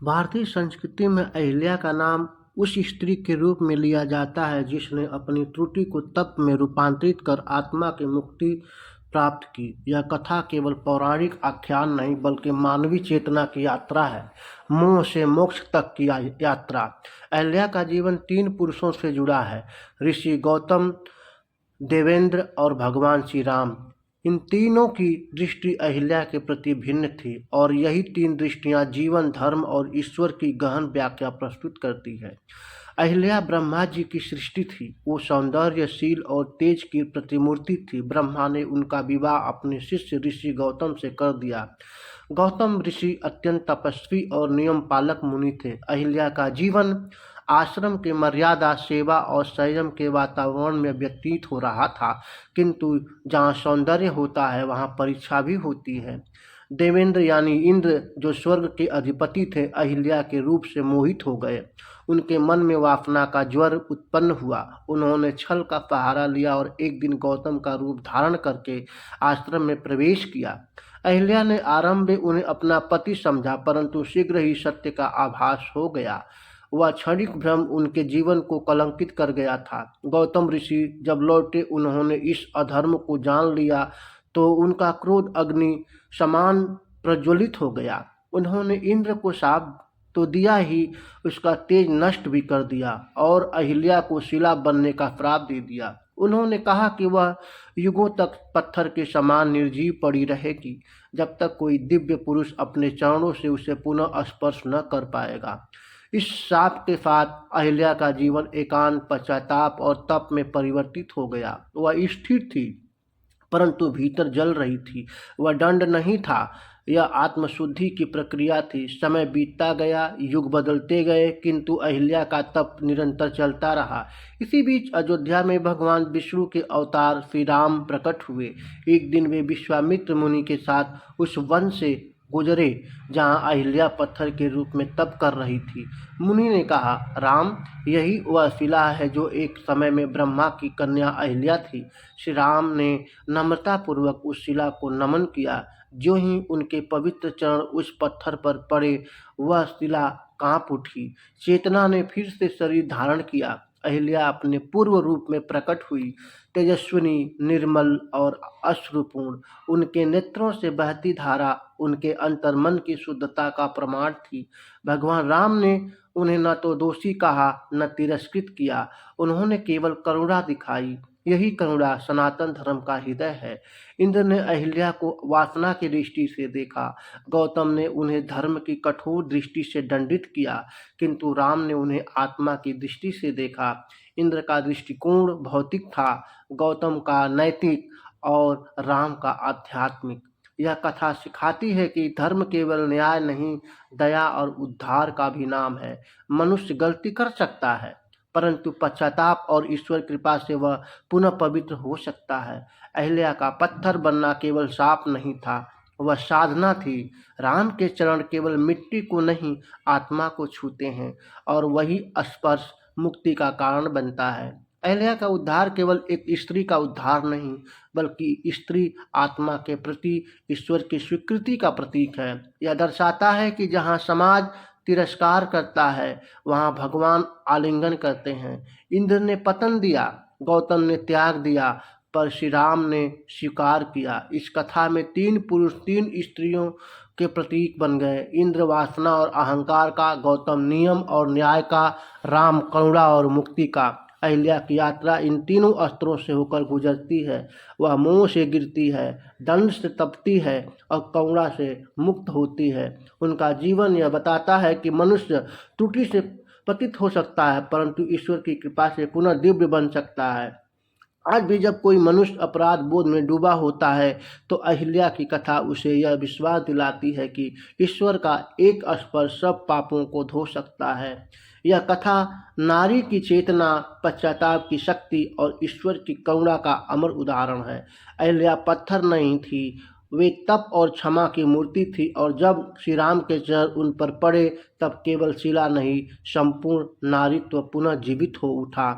भारतीय संस्कृति में अहिल्या का नाम उस स्त्री के रूप में लिया जाता है जिसने अपनी त्रुटि को तप में रूपांतरित कर आत्मा की मुक्ति प्राप्त की। यह कथा केवल पौराणिक आख्यान नहीं बल्कि मानवीय चेतना की यात्रा है, मोह से मोक्ष तक की यात्रा। अहिल्या का जीवन 3 पुरुषों से जुड़ा है, ऋषि गौतम, देवेंद्र और भगवान श्री राम। इन तीनों की दृष्टि अहिल्या के प्रति भिन्न थी और यही 3 दृष्टियां जीवन, धर्म और ईश्वर की गहन व्याख्या प्रस्तुत करती है। अहिल्या ब्रह्मा जी की सृष्टि थी। वो सौंदर्यशील और तेज की प्रतिमूर्ति थी। ब्रह्मा ने उनका विवाह अपने शिष्य ऋषि गौतम से कर दिया। गौतम ऋषि अत्यंत तपस्वी और नियम पालक मुनि थे। अहिल्या का जीवन आश्रम के मर्यादा, सेवा और संयम के वातावरण में व्यतीत हो रहा था, किंतु जहाँ सौंदर्य होता है वहाँ परीक्षा भी होती है। देवेंद्र यानी इंद्र, जो स्वर्ग के अधिपति थे, अहिल्या के रूप से मोहित हो गए। उनके मन में वासना का ज्वर उत्पन्न हुआ। उन्होंने छल का सहारा लिया और एक दिन गौतम का रूप धारण करके आश्रम में प्रवेश किया। अहिल्या ने आरंभ में उन्हें अपना पति समझा, परंतु शीघ्र ही सत्य का आभास हो गया। वह क्षणिक भ्रम उनके जीवन को कलंकित कर गया था। गौतम ऋषि जब लौटे, उन्होंने इस अधर्म को जान लिया तो उनका क्रोध अग्नि समान प्रज्वलित हो गया। उन्होंने इंद्र को शाप तो दिया ही, उसका तेज नष्ट भी कर दिया और अहिल्या को शिला बनने का श्राप दे दिया। उन्होंने कहा कि वह युगों तक पत्थर के समान निर्जीव पड़ी रहेगी, जब तक कोई दिव्य पुरुष अपने चरणों से उसे पुनः स्पर्श न कर पाएगा। इस शाप के साथ अहिल्या का जीवन एकांत, पश्चाताप और तप में परिवर्तित हो गया। वह स्थिर थी परंतु भीतर जल रही थी। वह दंड नहीं था, यह आत्मशुद्धि की प्रक्रिया थी। समय बीतता गया, युग बदलते गए, किंतु अहिल्या का तप निरंतर चलता रहा। इसी बीच अयोध्या में भगवान विष्णु के अवतार श्री राम प्रकट हुए। एक दिन वे विश्वामित्र मुनि के साथ उस वन से गुजरे जहाँ अहिल्या पत्थर के रूप में तप कर रही थी। मुनि ने कहा, राम, यही वह शिला है जो एक समय में ब्रह्मा की कन्या अहिल्या थी। श्री राम ने नम्रतापूर्वक उस शिला को नमन किया। जो ही उनके पवित्र चरण उस पत्थर पर पड़े, वह शिला कांप उठी। चेतना ने फिर से शरीर धारण किया। अहिल्या अपने पूर्व रूप में प्रकट हुई, तेजस्विनी, निर्मल और अश्रुपूर्ण। उनके नेत्रों से बहती धारा उनके अंतर्मन की शुद्धता का प्रमाण थी। भगवान राम ने उन्हें न तो दोषी कहा न तिरस्कृत किया, उन्होंने केवल करुणा दिखाई। यही करुणा सनातन धर्म का हृदय है। इंद्र ने अहिल्या को वासना की दृष्टि से देखा, गौतम ने उन्हें धर्म की कठोर दृष्टि से दंडित किया, किंतु राम ने उन्हें आत्मा की दृष्टि से देखा। इंद्र का दृष्टिकोण भौतिक था, गौतम का नैतिक और राम का आध्यात्मिक। यह कथा सिखाती है कि धर्म केवल न्याय नहीं, दया और उद्धार का भी नाम है। मनुष्य गलती कर सकता है, परंतु पश्चाताप और ईश्वर कृपा से वह पुनः पवित्र हो सकता है। अहिल्या का पत्थर बनना केवल शाप नहीं था, वह साधना थी। राम के चरण केवल मिट्टी को नहीं, आत्मा को छूते हैं और वही स्पर्श मुक्ति का कारण बनता है। अहिल्या का उद्धार केवल एक स्त्री का उद्धार नहीं, बल्कि स्त्री आत्मा के प्रति ईश्वर की स्वीकृति का प्रतीक है। यह दर्शाता है कि जहाँ समाज तिरस्कार करता है, वहाँ भगवान आलिंगन करते हैं। इंद्र ने पतन दिया, गौतम ने त्याग दिया, पर श्री राम ने स्वीकार किया। इस कथा में 3 पुरुष 3 स्त्रियों के प्रतीक बन गए। इंद्र वासना और अहंकार का, गौतम नियम और न्याय का, राम करुणा और मुक्ति का। अहिल्या की यात्रा इन तीनों अस्त्रों से होकर गुजरती है। वह मोह से गिरती है, दंड से तपती है और करुणा से मुक्त होती है। उनका जीवन यह बताता है कि मनुष्य त्रुटि से पतित हो सकता है, परंतु ईश्वर की कृपा से पुनः दिव्य बन सकता है। आज भी जब कोई मनुष्य अपराध बोध में डूबा होता है, तो अहिल्या की कथा उसे यह विश्वास दिलाती है कि ईश्वर का एक स्पर्श सब पापों को धो सकता है। यह कथा नारी की चेतना, पश्चाताप की शक्ति और ईश्वर की करुणा का अमर उदाहरण है। अहिल्या पत्थर नहीं थी, वे तप और क्षमा की मूर्ति थी, और जब श्री राम के चरण उन पर पड़े, तब केवल शिला नहीं, संपूर्ण नारीत्व पुनः जीवित हो उठा।